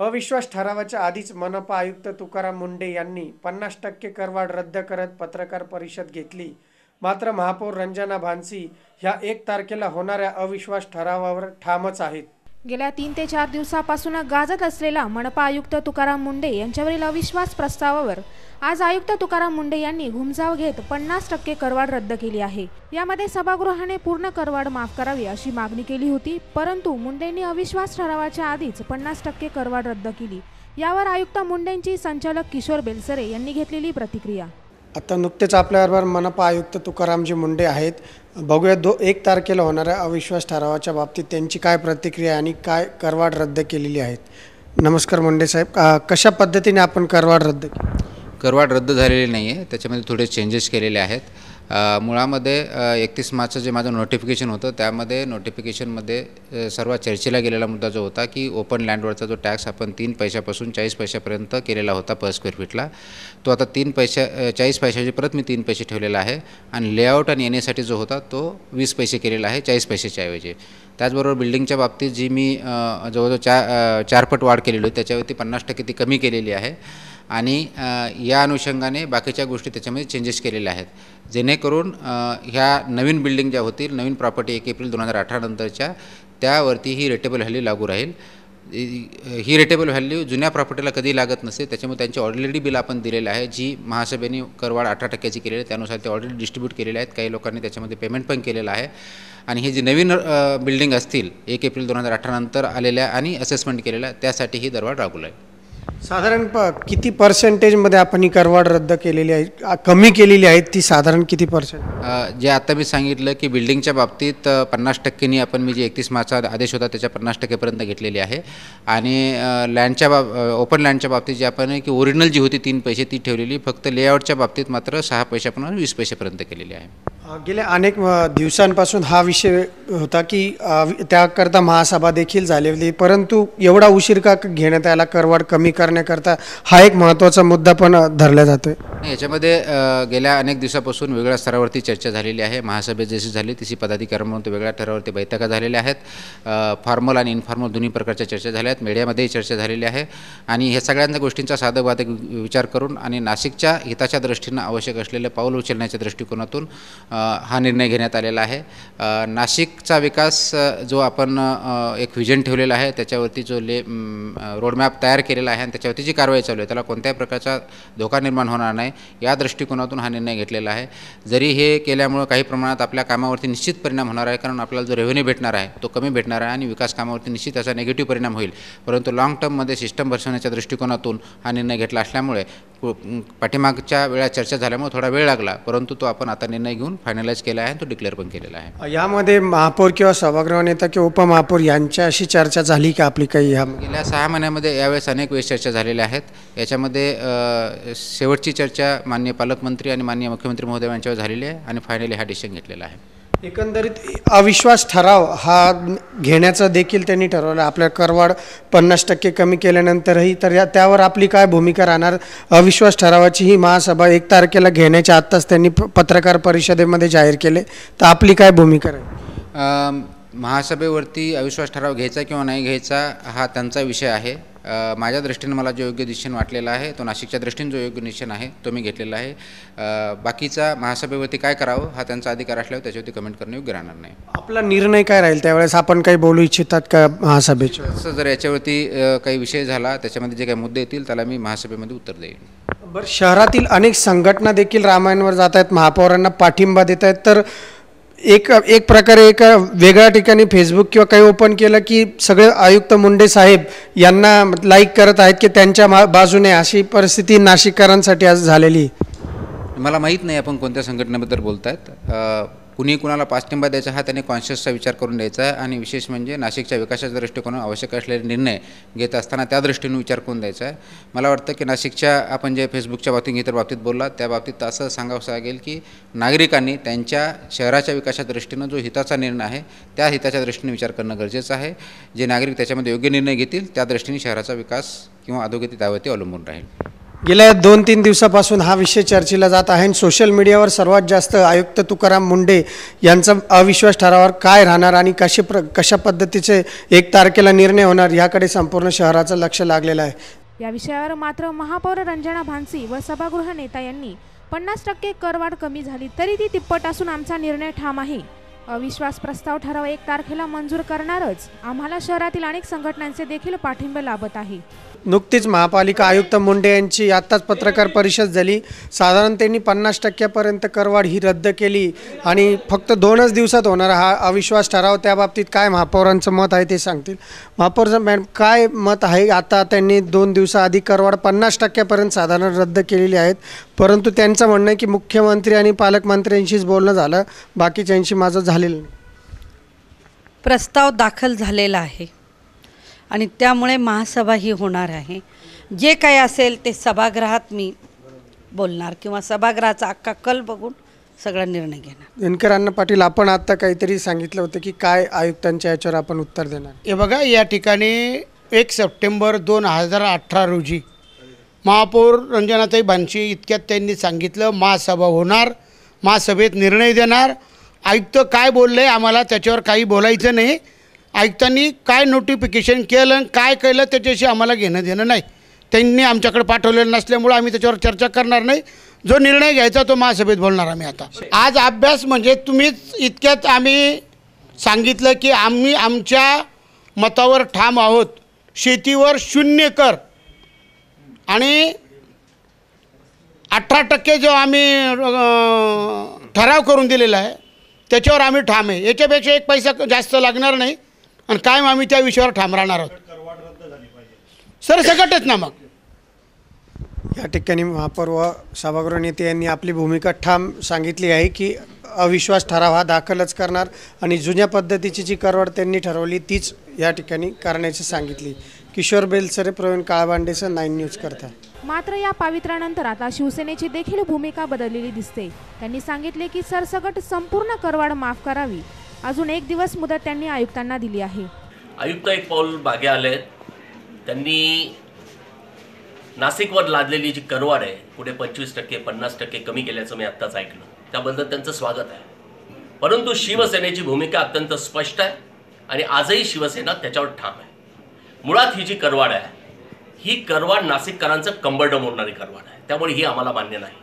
अविश्वास ठरावाच्या आधीच मनपा आयुक्त तुकाराम मुंढे यांनी 50% करवाढ रद्द करत पत्रकार परिषद घेतली. मात्र महापौर रंजना भानसी ह्या 1 तारखेला होणाऱ्या अविश्वास ठरावावर ठामच आहेत. गेल्या 3 ते 4 दिवसापासून गाजत असलेला मनपा आयुक्त तुकाराम मुंढे यांच्यावरील अविश्वास प्रस्तावावर आज आयुक्त तुकाराम मुंढे यांनी घुमजाव घेत 50% करवाढ रद्द केली आहे. यामध्ये सभागृहाने पूर्ण करवाढ माफ करावी अशी मागणी केली होती, परंतु मुंढेंनी अविश्वास ठरावाच्या आधीच 50% करवाढ रद्द केली. यावर आयुक्त मुंढेंची संचालक किशोर बेलसरे यांनी घेतलेली प्रतिक्रिया. आता नुकतेच आपल्याबरोबर मनपा आयुक्त तुकारामजी मुंढे आहेत. बघूया 1 तारखेला होणाऱ्या अविश्वास ठरावाच्या बाबतीत त्यांची काय प्रतिक्रिया आणि काय करवाढ रद्द केलेली आहेत. नमस्कार मुंढे साहेब, कशा पद्धतीने आपण करवाढ रद्द केली? करवाढ रद्द झालेली नाही आहे, त्याच्यामध्ये थोडे चेंजेस केलेले आहेत. मुळामध्ये 31 मार्चचं जे माझं नोटिफिकेशन होतं त्यामध्ये नोटिफिकेशनमध्ये सर्वात चर्चेला गेलेला मुद्दा जो होता की ओपन लँडवरचा जो टॅक्स आपण 3 पैशापासून 40 पैशापर्यंत केलेला होता पर स्क्वेअर फीटला, तो आता 40 पैशाची परत मी 3 पैसे ठेवलेला आहे आणि लेआउट आणि येण्यासाठी जो होता तो 20 पैसे केलेला आहे 40 पैशाच्या ऐवजी. त्याचबरोबर बिल्डिंगच्या बाबतीत जी मी जवळजवळ 4 पट वाढ केलेली होती त्याच्यावरती 50% ती कमी केलेली आहे आणि या अनुषंगाने बाकीच्या गोष्टी त्याच्यामध्ये चेंजेस केलेल्या आहेत, जेणेकरून ह्या नवीन बिल्डिंग ज्या होतील, नवीन प्रॉपर्टी 1 एप्रिल 2018 नंतरच्या, त्यावरती ही रेटेबल व्हॅल्यू लागू राहील. ही रेटेबल व्हॅल्यू जुन्या प्रॉपर्टीला कधी लागत नसते, त्याच्यामुळे त्यांची ऑलरेडी बिल आपण दिलेलं आहे, जी महासभेने करवाढ 18% केलेली आहे त्यानुसार ते ऑलरेडी डिस्ट्रीब्यूट केलेले आहेत. काही लोकांनी त्याच्यामध्ये पेमेंट पण केलेलं आहे आणि हे जे नवीन बिल्डिंग असतील 1 एप्रिल 2018 नंतर आलेल्या आणि असेसमेंट केलेल्या त्यासाठी ही दरवाढ लागू राहील. साधारण किती पर्सेंटेजमध्ये आपण ही करवाढ रद्द केलेली आहे, कमी केलेली आहे, ती साधारण किती पर्सेंट? जे आता मी सांगितलं की बिल्डिंगच्या बाबतीत 50%नी आपण मी जे 31 मार्चचा आदेश होता त्याच्या 50%पर्यंत घेतलेली आहे आणि ओपन लँडच्या बाबतीत जे आपण की ओरिजिनल जी होती 3 पैसे ती ठेवलेली, फक्त लेआउटच्या बाबतीत मात्र 6 पैशापासून 20 पैसेपर्यंत केलेली आहे. गेल्या अनेक दिवसांपासून हा विषय होता की त्याकरता महासभा देखील झाली होती, परंतु एवढा उशीर का घेण्यात आला करवाढ कमी करण्याकरता, हा एक महत्त्वाचा मुद्दा पण धरला जातोय. याच्यामध्ये गेल्या अनेक दिवसापासून वेगळ्या स्तरावरती चर्चा झालेली आहे. महासभेत जशी झाली तशी पदाधिकाऱ्यांमध्ये वेगळ्या स्तरावरती बैठका झालेल्या आहेत. फॉर्मल आणि इनफॉर्मल दोन्ही प्रकारच्या चर्चा झाल्या आहेत. मीडियामध्येही चर्चा झालेली आहे आणि ह्या सगळ्या गोष्टींचा साधकबाधक विचार करून आणि नाशिकच्या हिताच्या दृष्टीनं आवश्यक असलेले पाऊल उचलण्याच्या दृष्टिकोनातून हा निर्णय घेण्यात आलेला आहे. नाशिकचा विकास जो आपण एक व्हिजन ठेवलेला आहे त्याच्यावरती जो रोडमॅप तयार केलेला आहे आणि त्याच्यावरती जी कारवाई चालू आहे त्याला कोणत्याही प्रकारचा धोका निर्माण होणार नाही या दृष्टिकोनातून हा निर्णय घेतलेला आहे. जरी हे केल्यामुळं काही प्रमाणात आपल्या कामावरती निश्चित परिणाम होणार आहे, कारण आपल्याला जो रेव्हेन्यू भेटणार आहे तो कमी भेटणार आहे आणि विकास कामावरती निश्चित त्याचा निगेटिव्ह परिणाम होईल, परंतु लाँग टर्ममध्ये सिस्टम बसवण्याच्या दृष्टिकोनातून हा निर्णय घेतला असल्यामुळे पाठीमागच्या वेळा चर्चा झाल्यामुळे थोडा वेळ लागला, परंतु तो आपण आता निर्णय घेऊन फायनलाइज केला आहे, तो डिक्लेअर पण केलेला आहे. यामध्ये महापौर किंवा सभागृह नेता किंवा उपमहापौर यांच्याशी चर्चा झाली का आपली काही? गेल्या 6 महिन्यामध्ये यावेळेस अनेक वेळेस चर्चा झालेल्या आहेत. याच्यामध्ये शेवटची चर्चा माननीय पालकमंत्री आणि माननीय मुख्यमंत्री महोदय यांच्यावर झालेली आहे आणि फायनली हा डिसिजन घेतलेला आहे. एकंदरीत अविश्वास ठराव हा घेण्याचं देखील त्यांनी ठरवलं. आपल्या करवाढ 50% कमी केल्यानंतरही तर त्यावर आपली काय भूमिका राहणार? अविश्वास ठरावाची ही महासभा 1 तारखेला घेण्याच्या आत्ताच त्यांनी पत्रकार परिषदेमध्ये जाहीर केले, तर आपली काय भूमिका राहील? महासभेवरती अविश्वास ठराव घ्यायचा किंवा नाही घ्यायचा हा त्यांचा विषय आहे. माझ्या दृष्टीने मला जो योग्य डिसिजन वाटलेला आहे, तो नाशिकच्या दृष्टीने जो योग्य डिसिजन आहे तो मी घेतलेला आहे. बाकीचा महासभेवरती काय करावं हा त्यांचा अधिकार असल्यावर त्याच्यावरती कमेंट करणं योग्य राहणार नाही. आपला निर्णय काय राहील त्यावेळेस? आपण काही बोलू इच्छितात का महासभेच्या? असं जर याच्यावरती काही विषय झाला, त्याच्यामध्ये जे काही मुद्दे येतील त्याला मी महासभेमध्ये उत्तर देईन. बरं, शहरातील अनेक संघटना देखील रामायणवर जात आहेत, महापौरांना पाठिंबा देत आहेत, तर एक प्रकारे एका वेगळ्या ठिकाणी फेसबुक किंवा काही ओपन केलं की सगळे आयुक्त मुंढे साहेब यांना लाईक करत आहेत की त्यांच्या बाजूने, अशी परिस्थिती नाशिककरांसाठी आज झालेली. मला माहीत नाही आपण कोणत्या संघटनेबद्दल बोलत आहेत. कुणी कुणाला पाठिंबा द्यायचा हा त्याने कॉन्शियसचा विचार करून द्यायचा आहे आणि विशेष म्हणजे नाशिकच्या विकासाच्या दृष्टिकोनातून आवश्यक असलेले निर्णय घेत असताना त्या दृष्टीने विचार करून द्यायचा आहे. मला वाटतं की नाशिकच्या आपण जे फेसबुकच्या बाबतीत इतर बाबतीत बोललात त्या बाबतीत असं सांगावं लागेल की नागरिकांनी त्यांच्या शहराच्या विकासाच्या दृष्टीनं जो हिताचा निर्णय आहे त्या हिताच्या दृष्टीने विचार करणं गरजेचं आहे. जे नागरिक त्याच्यामध्ये योग्य निर्णय घेतील त्या दृष्टीने शहराचा विकास किंवा अधोगती त्यावरती अवलंबून राहील. गेल्या 2-3 दिवसापासून हा विषय चर्चेला जात आहे आणि सोशल मीडियावर सर्वात जास्त आयुक्त तुकाराम मुंढे यांचा अविश्वास ठरावावर काय राहणार आणि कशा पद्धतीचे 1 तारखेला निर्णय होणार याकडे संपूर्ण शहराचं लक्ष लागलेलं आहे. या विषयावर मात्र महापौर रंजना भानसी व सभागृह नेता यांनी 50% करवाढ कमी झाली तरी ती तिप्पट असून आमचा निर्णय ठाम आहे. अविश्वास प्रस्ताव ठराव 1 तारखेला मंजूर करणारच. आम्हाला शहरातील अनेक संघटनांचे देखील पाठिंबा लाभत आहे. नुकतीच महापालिका आयुक्त मुंढे यांची आत्ताच पत्रकार परिषद झाली. साधारण त्यांनी 50% करवाढ ही रद्द केली आणि फक्त 2च दिवसात होणारा हा अविश्वास ठराव, त्याबाबतीत काय महापौरांचं मत आहे ते सांगतील. महापौर मॅडम, काय मत आहे? आता त्यांनी 2 दिवसाआधी करवाढ 50% साधारण रद्द केलेली आहेत, परंतु त्यांचं म्हणणं आहे की मुख्यमंत्री आणि पालकमंत्र्यांशीच बोलणं झालं, बाकीच्यांशी माझं झालेलं नाही. प्रस्ताव दाखल झालेला आहे आणि त्यामुळे महासभा ही होणार आहे. जे काही असेल ते सभागृहात मी बोलणार किंवा सभागृहाचा अख्खा कल बघून सगळा निर्णय घेणार. दिनकर अण्णा पाटील, आपण आत्ता काहीतरी सांगितलं होतं की काय आयुक्तांच्या याच्यावर आपण उत्तर देणार? हे बघा, या ठिकाणी 1 सप्टेंबर 2018 रोजी महापौर रंजनाताई भानसी इतक्यात त्यांनी सांगितलं महासभा होणार, महासभेत निर्णय देणार. आयुक्त काय बोलले आम्हाला त्याच्यावर काही बोलायचं नाही. आयुक्तांनी काय नोटिफिकेशन केलं काय केलं त्याच्याशी आम्हाला घेणं देणं नाही. त्यांनी आमच्याकडे पाठवलेलं नसल्यामुळं आम्ही त्याच्यावर चर्चा करणार नाही. जो निर्णय घ्यायचा तो महासभेत बोलणार आम्ही. आता आज अभ्यास म्हणजे तुम्हीच इतक्यात आम्ही सांगितलं की आम्ही आमच्या मतावर ठाम आहोत. शेतीवर 0 कर आणि 18% जो आम्ही ठराव करून दिलेला आहे त्याच्यावर आम्ही ठाम आहे. याच्यापेक्षा 1 पैसा जास्त लागणार नाही आणि कायम आम्ही त्या विषयावर ठाम राहणार आहोत. सरसकटच ना. मग या ठिकाणी महापौर व सभागृह नेते यांनी आपली भूमिका ठाम सांगितली आहे की अविश्वास ठराव हा दाखलच करणार आणि जुन्या पद्धतीची जी करवाढ त्यांनी ठरवली तीच या ठिकाणी करण्याची सांगितली. किशोर बेलसरे, प्रवीण काळबांडेसह 9 न्यूज करता. मात्र या पावित्र्यानंतर आता शिवसेनेची देखील भूमिका बदललेली दिसते. त्यांनी सांगितले की सरसकट संपूर्ण करवाढ माफ करावी. अजून 1 दिवस मुदत त्यांनी आयुक्तांना दिली आहे. आयुक्त एक पाऊल मागे आले. त्यांनी नाशिकवर लादलेली जी करवाढ आहे पुढे 25% 50% कमी केल्याचं मी आत्ताच ऐकलं. त्याबद्दल त्यांचं स्वागत आहे. परंतु शिवसेनेची भूमिका अत्यंत स्पष्ट आहे आणि आजही शिवसेना त्याच्यावर ठाम आहे. मुळात ही जी करवाढ आहे ही करवाढ नाशिककरांचं कंबरडं मोडणारी करवाढ आहे. त्यामुळे ही आम्हाला मान्य नाही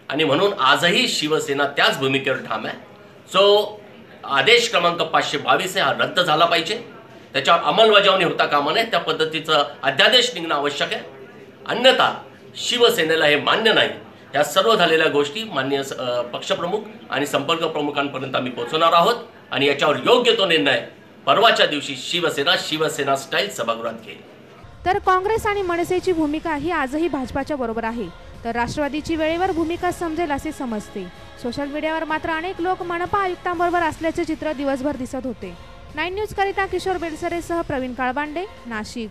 आणि म्हणून आजही शिवसेना त्याच भूमिकेवर ठाम आहे. जो आदेश क्रमांक 522 हा रद्द झाला पाहिजे. त्याच्यावर अंमलबजावणी होता कामा नये. त्या पद्धतीचं अध्यादेश निघणं आवश्यक आहे. अन्यथा शिवसेनेला हे मान्य नाही. या सर्व झालेल्या गोष्टी माननीय पक्षप्रमुख आणि संपर्क प्रमुखांपर्यंत आम्ही पोहोचवणार आहोत आणि याच्यावर योग्य तो निर्णय परवाच्या दिवशी शिवसेना स्टाईल सभागृहात घेईल. तर काँग्रेस आणि मनसेची भूमिका ही आजही भाजपाच्या बरोबर आहे. तर राष्ट्रवादीची वेळेवर भूमिका समजेल असे समजते. सोशल मीडियावर मात्र अनेक लोक मनपा आयुक्तांबरोबर असल्याचे चित्र दिवसभर दिसत होते. 9 न्यूज करिता किशोर बेलसरेसह प्रवीण काळबांडे, नाशिक.